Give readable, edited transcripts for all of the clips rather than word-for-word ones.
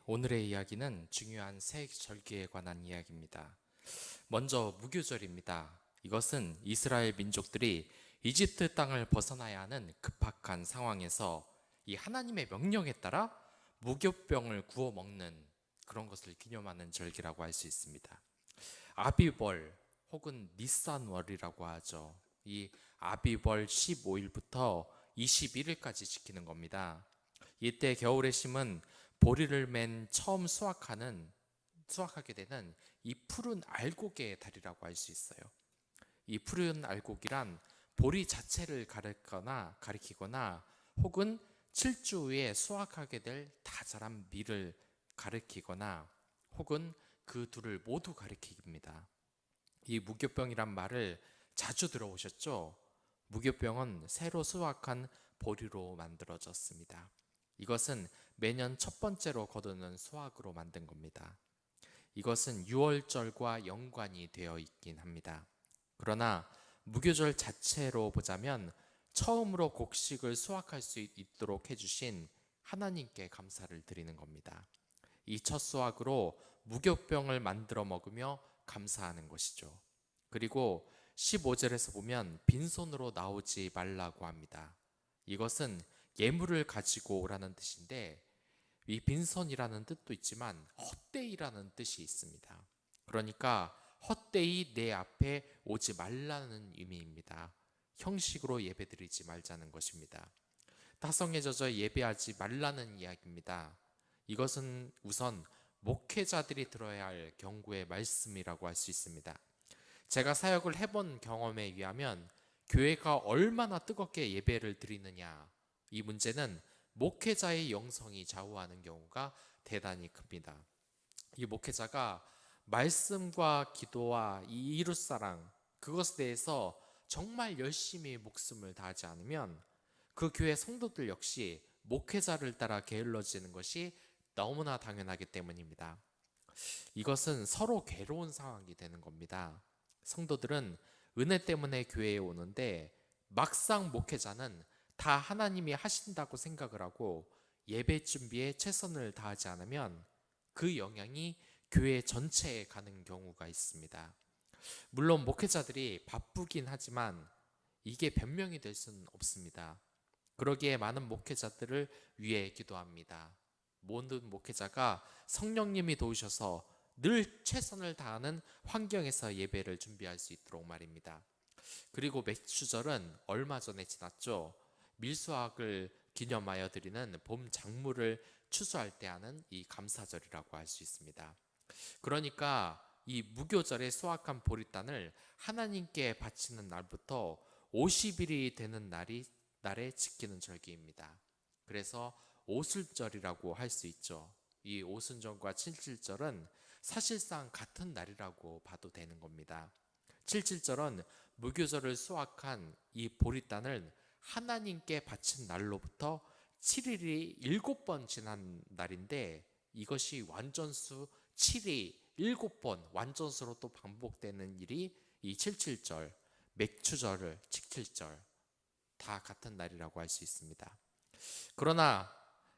오늘의 이야기는 중요한 새 절기에 관한 이야기입니다. 먼저 무교절입니다. 이것은 이스라엘 민족들이 이집트 땅을 벗어나야 하는 급박한 상황에서 이 하나님의 명령에 따라 무교병을 구워 먹는 그런 것을 기념하는 절기라고 할 수 있습니다. 아비벌 혹은 니산월이라고 하죠. 이 아비벌 15일부터 21일까지 지키는 겁니다. 이때 겨울의 심은 보리를 맨 처음 수확하게 되는 이 푸른 알곡의 달이라고 할 수 있어요. 이 푸른 알곡이란 보리 자체를 가리키거나 혹은 7주 후에 수확하게 될 다 자란 밀을 가리키거나 혹은 그 둘을 모두 가리킵니다. 이 무교병이란 말을 자주 들어오셨죠? 무교병은 새로 수확한 보리로 만들어졌습니다. 이것은 매년 첫 번째로 거두는 수확으로 만든 겁니다. 이것은 유월절과 연관이 되어 있긴 합니다. 그러나 무교절 자체로 보자면 처음으로 곡식을 수확할 수 있도록 해주신 하나님께 감사를 드리는 겁니다. 이 첫 수확으로 무교병을 만들어 먹으며 감사하는 것이죠. 그리고 15절에서 보면 빈손으로 나오지 말라고 합니다. 이것은 예물을 가지고 오라는 뜻인데 이 빈손이라는 뜻도 있지만 헛되이라는 뜻이 있습니다. 그러니까 헛되이 내 앞에 오지 말라는 의미입니다. 형식으로 예배드리지 말자는 것입니다. 타성에 젖어 예배하지 말라는 이야기입니다. 이것은 우선 목회자들이 들어야 할 경고의 말씀이라고 할 수 있습니다. 제가 사역을 해본 경험에 의하면 교회가 얼마나 뜨겁게 예배를 드리느냐, 이 문제는 목회자의 영성이 좌우하는 경우가 대단히 큽니다. 이 목회자가 말씀과 기도와 이 이웃사랑, 그것에 대해서 정말 열심히 목숨을 다하지 않으면 그 교회 성도들 역시 목회자를 따라 게을러지는 것이 너무나 당연하기 때문입니다. 이것은 서로 괴로운 상황이 되는 겁니다. 성도들은 은혜 때문에 교회에 오는데 막상 목회자는 다 하나님이 하신다고 생각을 하고 예배 준비에 최선을 다하지 않으면 그 영향이 교회 전체에 가는 경우가 있습니다. 물론 목회자들이 바쁘긴 하지만 이게 변명이 될 수는 없습니다. 그러기에 많은 목회자들을 위해 기도합니다. 모든 목회자가 성령님이 도우셔서 늘 최선을 다하는 환경에서 예배를 준비할 수 있도록 말입니다. 그리고 맥추절은 얼마 전에 지났죠. 밀수학을 기념하여 드리는 봄 작물을 추수할 때 하는 이 감사절이라고 할 수 있습니다. 그러니까 이 무교절에 수확한 보리단을 하나님께 바치는 날부터 50일이 되는 날에 지키는 절기입니다. 그래서 오순절이라고 할 수 있죠. 이 오순절과 칠칠절은 사실상 같은 날이라고 봐도 되는 겁니다. 칠칠절은 무교절을 수확한 이 보리단을 하나님께 바친 날로부터 7일이 7번 지난 날인데 이것이 완전수 7이 7번 완전수로 또 반복되는 일이 이 칠칠절, 맥추절을 칠칠절 다 같은 날이라고 할 수 있습니다. 그러나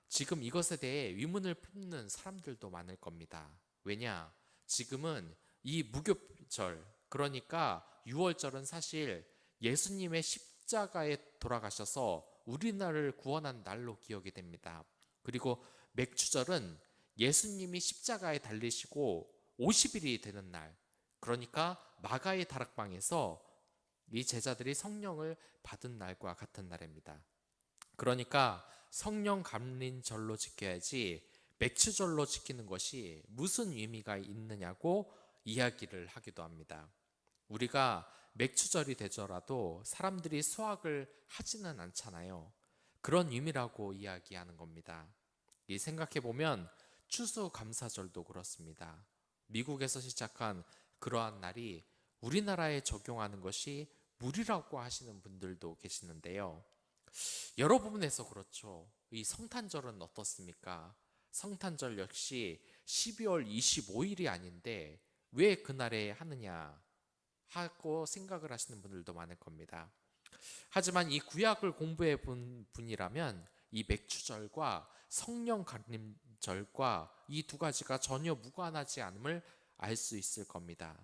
지금 이것에 대해 의문을 품는 사람들도 많을 겁니다. 왜냐? 지금은 이 무교절, 그러니까 6월절은 사실 예수님의 십자가에 돌아가셔서 우리나라를 구원한 날로 기억이 됩니다. 그리고 맥추절은 예수님이 십자가에 달리시고 50일이 되는 날, 그러니까 마가의 다락방에서 이 제자들이 성령을 받은 날과 같은 날입니다. 그러니까 성령 감린절로 지켜야지 맥추절로 지키는 것이 무슨 의미가 있느냐고 이야기를 하기도 합니다. 우리가 맥추절이 되더라도 사람들이 수확을 하지는 않잖아요. 그런 의미라고 이야기하는 겁니다. 이 생각해보면 추수감사절도 그렇습니다. 미국에서 시작한 그러한 날이 우리나라에 적용하는 것이 무리라고 하시는 분들도 계시는데요. 여러 부분에서 그렇죠. 이 성탄절은 어떻습니까? 성탄절 역시 12월 25일이 아닌데 왜 그날에 하느냐 하고 생각을 하시는 분들도 많을 겁니다. 하지만 이 구약을 공부해 본 분이라면 이 맥추절과 성령 강림절과 이 두 가지가 전혀 무관하지 않음을 알 수 있을 겁니다.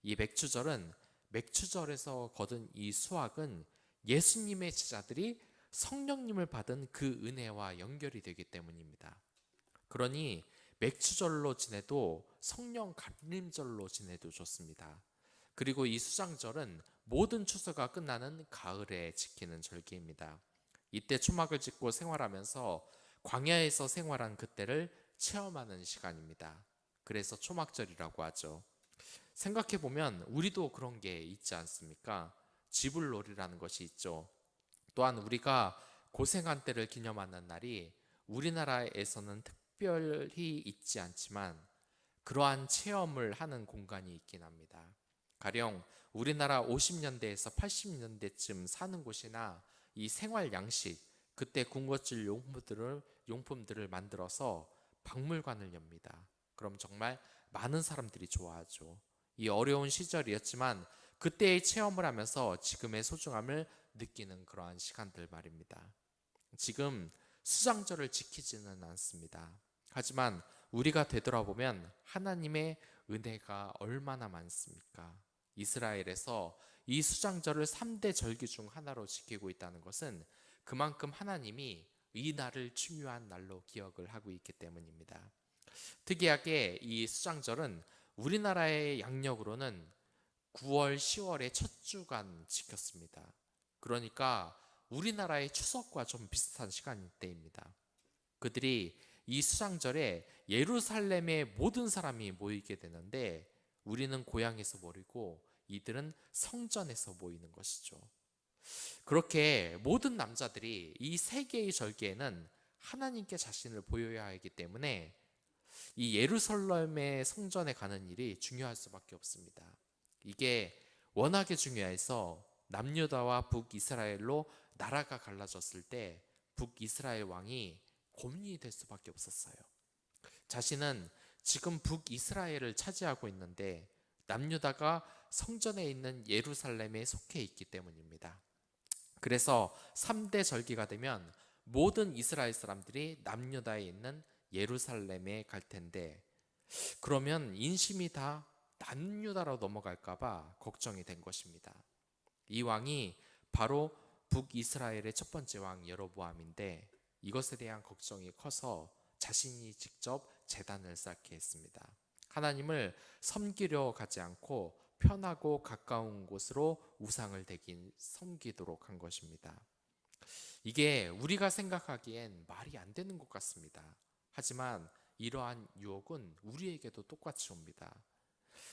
이 맥주절은 맥주절에서 거둔 이 수확은 예수님의 제자들이 성령님을 받은 그 은혜와 연결이 되기 때문입니다. 그러니 맥주절로 지내도 성령 강림절로 지내도 좋습니다. 그리고 이 수장절은 모든 추수가 끝나는 가을에 지키는 절기입니다. 이때 초막을 짓고 생활하면서 광야에서 생활한 그때를 체험하는 시간입니다. 그래서 초막절이라고 하죠. 생각해보면 우리도 그런 게 있지 않습니까? 지불놀이라는 것이 있죠. 또한 우리가 고생한 때를 기념하는 날이 우리나라에서는 특별히 있지 않지만 그러한 체험을 하는 공간이 있긴 합니다. 가령 우리나라 50년대에서 80년대쯤 사는 곳이나 이 생활 양식, 그때 군것질 용품들을 만들어서 박물관을 엽니다. 그럼 정말 많은 사람들이 좋아하죠. 이 어려운 시절이었지만 그때의 체험을 하면서 지금의 소중함을 느끼는 그러한 시간들 말입니다. 지금 수장절을 지키지는 않습니다. 하지만 우리가 되돌아보면 하나님의 은혜가 얼마나 많습니까? 이스라엘에서 이 수장절을 3대 절기 중 하나로 지키고 있다는 것은 그만큼 하나님이 이 날을 중요한 날로 기억을 하고 있기 때문입니다. 특이하게 이 수장절은 우리나라의 양력으로는 9월, 10월의 첫 주간 지켰습니다. 그러니까 우리나라의 추석과 좀 비슷한 시간대입니다. 그들이 이 수장절에 예루살렘의 모든 사람이 모이게 되는데 우리는 고향에서 모이고 이들은 성전에서 모이는 것이죠. 그렇게 모든 남자들이 이 세 개의 절기에는 하나님께 자신을 보여야 하기 때문에 이 예루살렘의 성전에 가는 일이 중요할 수밖에 없습니다. 이게 워낙에 중요해서 남유다와 북이스라엘로 나라가 갈라졌을 때 북이스라엘 왕이 고민이 될 수밖에 없었어요. 자신은 지금 북이스라엘을 차지하고 있는데 남유다가 성전에 있는 예루살렘에 속해 있기 때문입니다. 그래서 3대 절기가 되면 모든 이스라엘 사람들이 남유다에 있는 예루살렘에 갈 텐데 그러면 인심이 다 남유다로 넘어갈까봐 걱정이 된 것입니다. 이 왕이 바로 북이스라엘의 첫 번째 왕 여로보암인데 이것에 대한 걱정이 커서 자신이 직접 제단을 쌓게 했습니다. 하나님을 섬기려 가지 않고 편하고 가까운 곳으로 우상을 섬기도록 한 것입니다. 이게 우리가 생각하기엔 말이 안 되는 것 같습니다. 하지만 이러한 유혹은 우리에게도 똑같이 옵니다.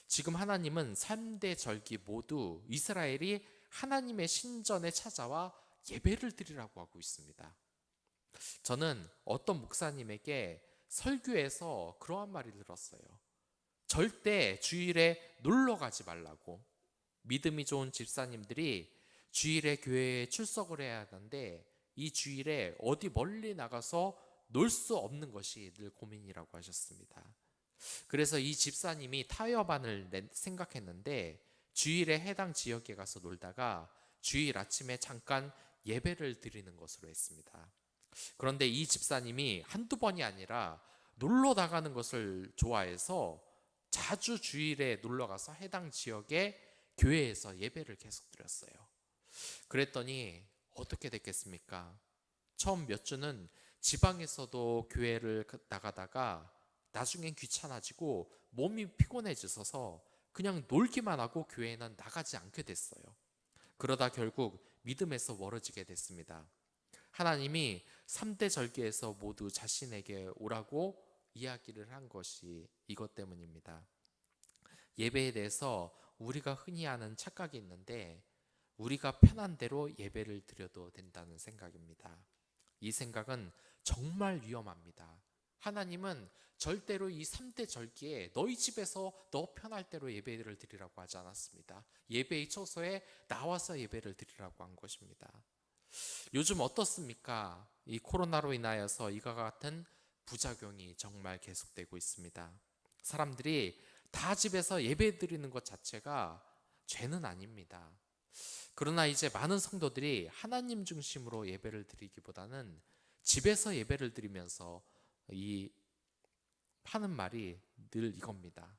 지금 하나님은 3대 절기 모두 이스라엘이 하나님의 신전에 찾아와 예배를 드리라고 하고 있습니다. 저는 어떤 목사님에게 설교에서 그러한 말을 들었어요. 절대 주일에 놀러 가지 말라고. 믿음이 좋은 집사님들이 주일에 교회에 출석을 해야 하는데 이 주일에 어디 멀리 나가서 놀 수 없는 것이 늘 고민이라고 하셨습니다. 그래서 이 집사님이 타협안을 생각했는데 주일에 해당 지역에 가서 놀다가 주일 아침에 잠깐 예배를 드리는 것으로 했습니다. 그런데 이 집사님이 한두 번이 아니라 놀러 나가는 것을 좋아해서 자주 주일에 놀러 가서 해당 지역의 교회에서 예배를 계속 드렸어요. 그랬더니 어떻게 됐겠습니까? 처음 몇 주는 지방에서도 교회를 나가다가 나중엔 귀찮아지고 몸이 피곤해져서 그냥 놀기만 하고 교회는 나가지 않게 됐어요. 그러다 결국 믿음에서 멀어지게 됐습니다. 하나님이 3대 절기에서 모두 자신에게 오라고 이야기를 한 것이 이것 때문입니다. 예배에 대해서 우리가 흔히 하는 착각이 있는데 우리가 편한 대로 예배를 드려도 된다는 생각입니다. 이 생각은 정말 위험합니다. 하나님은 절대로 이 3대 절기에 너희 집에서 너 편할 대로 예배를 드리라고 하지 않았습니다. 예배의 처소에 나와서 예배를 드리라고 한 것입니다. 요즘 어떻습니까? 이 코로나로 인하여서 이와 같은 부작용이 정말 계속되고 있습니다. 사람들이 다 집에서 예배 드리는 것 자체가 죄는 아닙니다. 그러나 이제 많은 성도들이 하나님 중심으로 예배를 드리기보다는 집에서 예배를 드리면서 이 하는 말이 늘 이겁니다.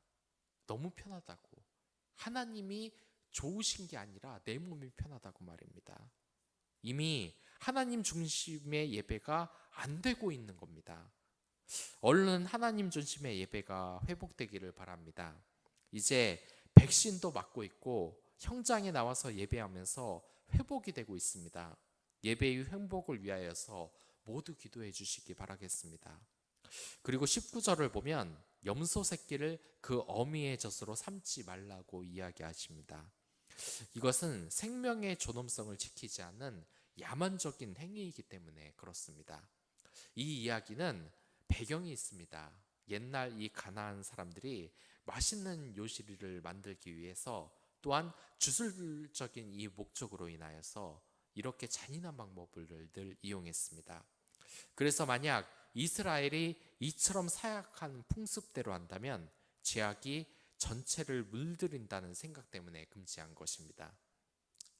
너무 편하다고. 하나님이 좋으신 게 아니라 내 몸이 편하다고 말입니다. 이미 하나님 중심의 예배가 안 되고 있는 겁니다. 얼른 하나님 중심의 예배가 회복되기를 바랍니다. 이제 백신도 맞고 있고 형장에 나와서 예배하면서 회복이 되고 있습니다. 예배의 행복을 위하여서 모두 기도해 주시기 바라겠습니다. 그리고 19절을 보면 염소 새끼를 그 어미의 젖으로 삼지 말라고 이야기하십니다. 이것은 생명의 존엄성을 지키지 않는 야만적인 행위이기 때문에 그렇습니다. 이 이야기는 배경이 있습니다. 옛날 이 가나안 사람들이 맛있는 요리를 만들기 위해서 또한 주술적인 이 목적으로 인하여서 이렇게 잔인한 방법을 늘 이용했습니다. 그래서 만약 이스라엘이 이처럼 사약한 풍습대로 한다면 죄악이 전체를 물들인다는 생각 때문에 금지한 것입니다.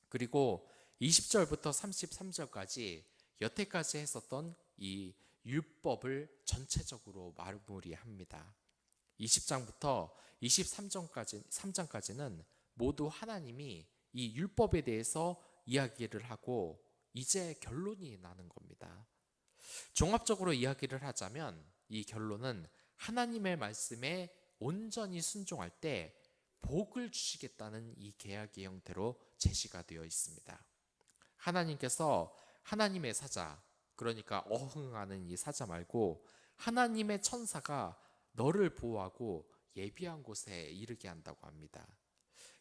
그리고 20절부터 33절까지 여태까지 했었던 이 율법을 전체적으로 마무리합니다. 20장부터 23장까지는 모두 하나님이 이 율법에 대해서 이야기를 하고 이제 결론이 나는 겁니다. 종합적으로 이야기를 하자면 이 결론은 하나님의 말씀에 온전히 순종할 때 복을 주시겠다는 이 계약의 형태로 제시가 되어 있습니다. 하나님께서 하나님의 사자, 그러니까 어흥하는 이 사자 말고 하나님의 천사가 너를 보호하고 예비한 곳에 이르게 한다고 합니다.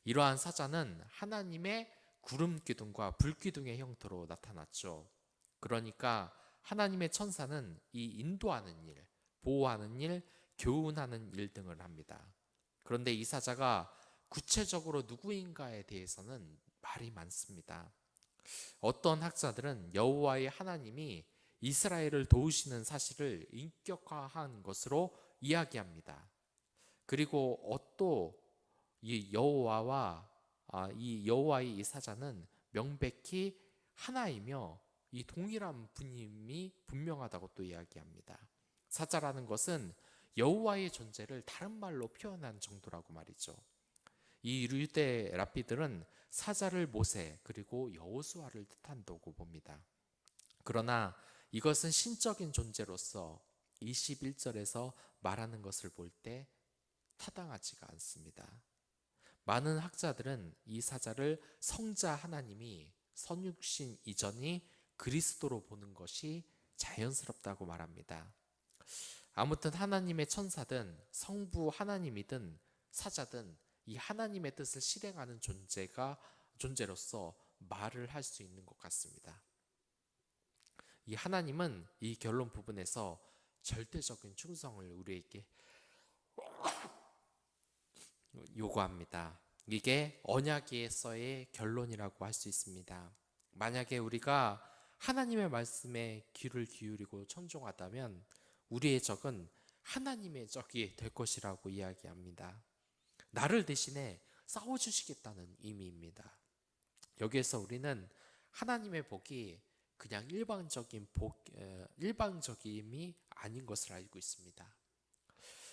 이러한 사자는 하나님의 구름 기둥과 불 기둥의 형태로 나타났죠. 그러니까 하나님의 천사는 이 인도하는 일, 보호하는 일, 교훈하는 일 등을 합니다. 그런데 이 사자가 구체적으로 누구인가에 대해서는 말이 많습니다. 어떤 학자들은 여호와의 하나님이 이스라엘을 도우시는 사실을 인격화한 것으로 이야기합니다. 그리고 또 이 여호와의 이 사자는 명백히 하나이며 이 동일한 분임이 분명하다고 또 이야기합니다. 사자라는 것은 여호와의 존재를 다른 말로 표현한 정도라고 말이죠. 이 유대 랍비들은 사자를 모세 그리고 여호수아를 뜻한다고 봅니다. 그러나 이것은 신적인 존재로서 21절에서 말하는 것을 볼 때 타당하지가 않습니다. 많은 학자들은 이 사자를 성자 하나님이 선육신 이전이 그리스도로 보는 것이 자연스럽다고 말합니다. 아무튼 하나님의 천사든 성부 하나님이든 사자든 이 하나님의 뜻을 실행하는 존재로서 말을 할 수 있는 것 같습니다. 이 하나님은 이 결론 부분에서 절대적인 충성을 우리에게 요구합니다. 이게 언약에서의 결론이라고 할 수 있습니다. 만약에 우리가 하나님의 말씀에 귀를 기울이고 청종하다면 우리의 적은 하나님의 적이 될 것이라고 이야기합니다. 나를 대신에 싸워주시겠다는 의미입니다. 여기에서 우리는 하나님의 복이 그냥 일방적임이 아닌 것을 알고 있습니다.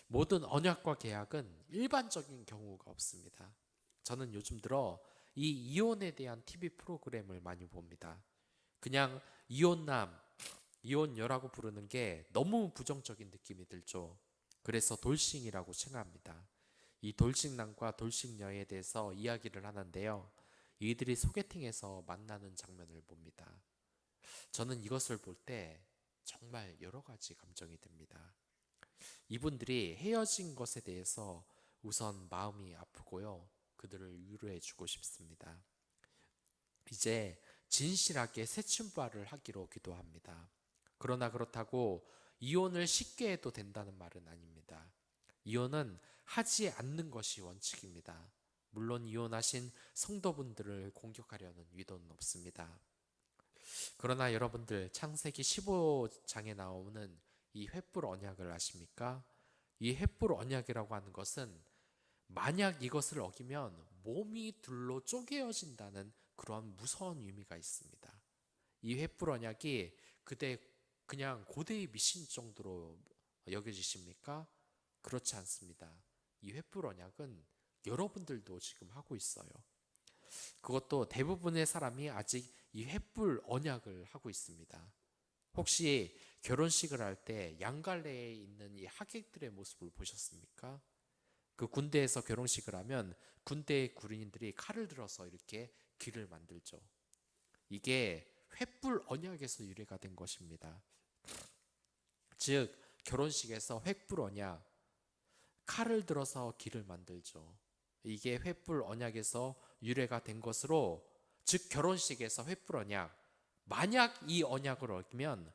모든 언약과 계약은 일반적인 경우가 없습니다. 저는 요즘 들어 이 이혼에 대한 TV 프로그램을 많이 봅니다. 그냥 이혼남, 이혼녀라고 부르는 게 너무 부정적인 느낌이 들죠. 그래서 돌싱이라고稱합니다. 이 돌싱남과 돌싱녀에 대해서 이야기를 하는데요. 이들이 소개팅에서 만나는 장면을 봅니다. 저는 이것을 볼 때 정말 여러 가지 감정이 듭니다. 이분들이 헤어진 것에 대해서 우선 마음이 아프고요. 그들을 위로해 주고 싶습니다. 이제 진실하게 새 출발을 하기로 기도합니다. 그러나 그렇다고 이혼을 쉽게 해도 된다는 말은 아닙니다. 이혼은 하지 않는 것이 원칙입니다. 물론 이혼하신 성도분들을 공격하려는 의도는 없습니다. 그러나 여러분들 창세기 15장에 나오는 이 횃불 언약을 아십니까? 이 횃불 언약이라고 하는 것은 만약 이것을 어기면 몸이 둘로 쪼개어진다는 그러한 무서운 의미가 있습니다. 이 횃불 언약이 그냥 고대의 미신 정도로 여겨지십니까? 그렇지 않습니다. 이 횃불 언약은 여러분들도 지금 하고 있어요. 그것도 대부분의 사람이 아직 이 횃불 언약을 하고 있습니다. 혹시 결혼식을 할 때 양갈래에 있는 이 하객들의 모습을 보셨습니까? 그 군대에서 결혼식을 하면 군대의 군인들이 칼을 들어서 이렇게 길을 만들죠. 이게 횃불 언약에서 유래가 된 것입니다. 즉 결혼식에서 횃불 언약, 칼을 들어서 길을 만들죠. 이게 횃불 언약에서 유래가 된 것으로, 즉 결혼식에서 횃불 언약, 만약 이 언약을 어기면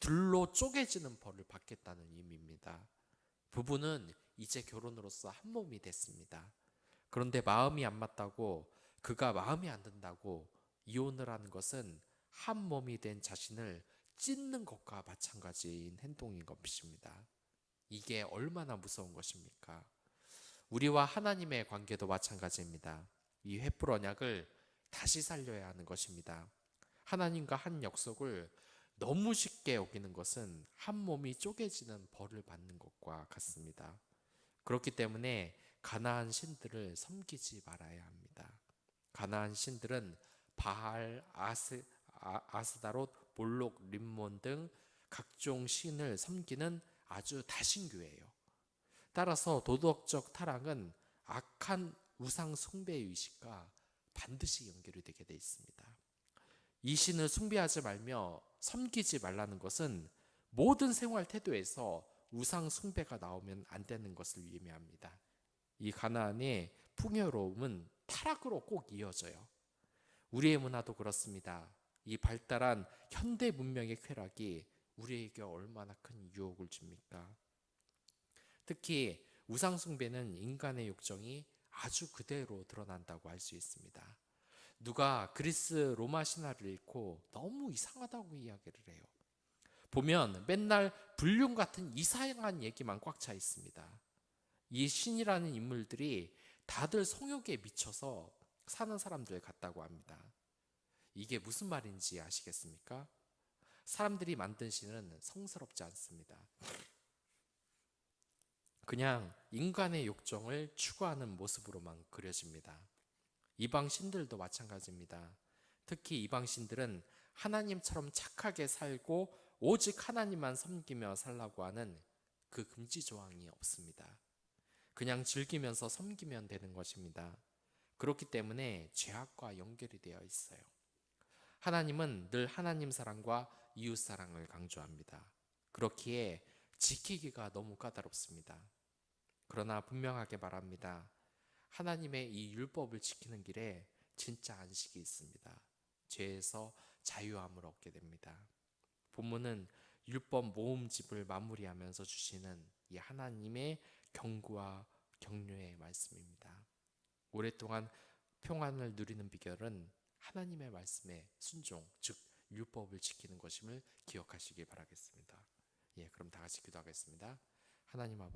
둘로 쪼개지는 벌을 받겠다는 의미입니다. 부부는 이제 결혼으로서 한 몸이 됐습니다. 그런데 마음이 안 맞다고, 그가 마음에 안 든다고 이혼을 하는 것은 한 몸이 된 자신을 찢는 것과 마찬가지인 행동인 것입니다. 이게 얼마나 무서운 것입니까? 우리와 하나님의 관계도 마찬가지입니다. 이 횃불 언약을 다시 살려야 하는 것입니다. 하나님과 한 약속을 너무 쉽게 어기는 것은 한 몸이 쪼개지는 벌을 받는 것과 같습니다. 그렇기 때문에 가나안 신들을 섬기지 말아야 합니다. 가나안 신들은 바알, 아스다롯, 몰록, 림몬 등 각종 신을 섬기는 아주 다신교예요. 따라서 도덕적 타락은 악한 우상 숭배 의식과 반드시 연결이 되게 되어 있습니다. 이 신을 숭배하지 말며 섬기지 말라는 것은 모든 생활 태도에서 우상 숭배가 나오면 안 되는 것을 의미합니다. 이 가나안의 풍요로움은 타락으로 꼭 이어져요. 우리의 문화도 그렇습니다. 이 발달한 현대 문명의 쾌락이 우리에게 얼마나 큰 유혹을 줍니까? 특히 우상 숭배는 인간의 욕정이 아주 그대로 드러난다고 할 수 있습니다. 누가 그리스 로마 신화를 읽고 너무 이상하다고 이야기를 해요. 보면 맨날 불륜 같은 이상한 얘기만 꽉 차 있습니다. 이 신이라는 인물들이 다들 성욕에 미쳐서 사는 사람들 같다고 합니다. 이게 무슨 말인지 아시겠습니까? 사람들이 만든 신은 성스럽지 않습니다. 그냥 인간의 욕정을 추구하는 모습으로만 그려집니다. 이방 신들도 마찬가지입니다. 특히 이방 신들은 하나님처럼 착하게 살고 오직 하나님만 섬기며 살라고 하는 그 금지 조항이 없습니다. 그냥 즐기면서 섬기면 되는 것입니다. 그렇기 때문에 죄악과 연결이 되어 있어요. 하나님은 늘 하나님 사랑과 이웃 사랑을 강조합니다. 그렇기에 지키기가 너무 까다롭습니다. 그러나 분명하게 말합니다. 하나님의 이 율법을 지키는 길에 진짜 안식이 있습니다. 죄에서 자유함을 얻게 됩니다. 본문은 율법 모음집을 마무리하면서 주시는 이 하나님의 경고와 격려의 말씀입니다. 오랫동안 평안을 누리는 비결은 하나님의 말씀에 순종, 즉 율법을 지키는 것임을 기억하시기 바라겠습니다. 그럼 다 같이 기도하겠습니다. 하나님 아버지